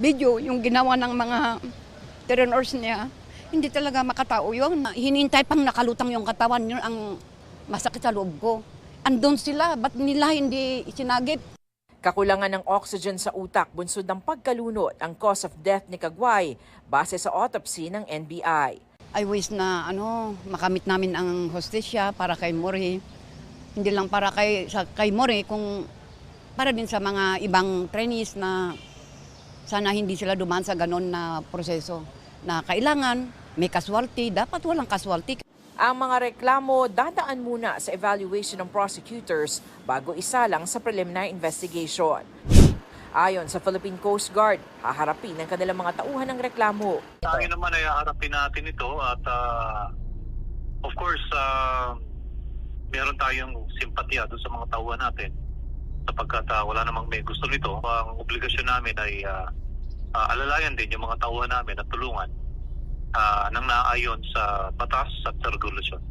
Video, yung ginawa ng mga terrorist niya, hindi talaga makatao yun. Hinintay pang nakalutang yung katawan, yun ang masakit sa loob ko. Andun sila, ba't nila hindi isinagip? Kakulangan ng oxygen sa utak, bunsod ng pagkalunod ang cause of death ni Caguay base sa autopsy ng NBI. I wish na makamit namin ang hostesya para kay Mori. Hindi lang para kay Mori, kung para din sa mga ibang trainees na sana hindi sila dumaan sa ganon na proseso. Na kailangan may casualty, dapat walang casualty. Ang mga reklamo dadaan muna sa evaluation ng prosecutors bago isalang sa preliminary investigation. Ayon sa Philippine Coast Guard, haharapin ang kanilang mga tauhan ng reklamo. Tayo naman ay haharapin natin ito at of course meron tayong simpatya doon sa mga tauhan natin sapagkat wala namang may gusto nito. Ang obligasyon namin ay alalayan din yung mga tauhan namin at tulungan nang naayon sa batas at sa regulasyon.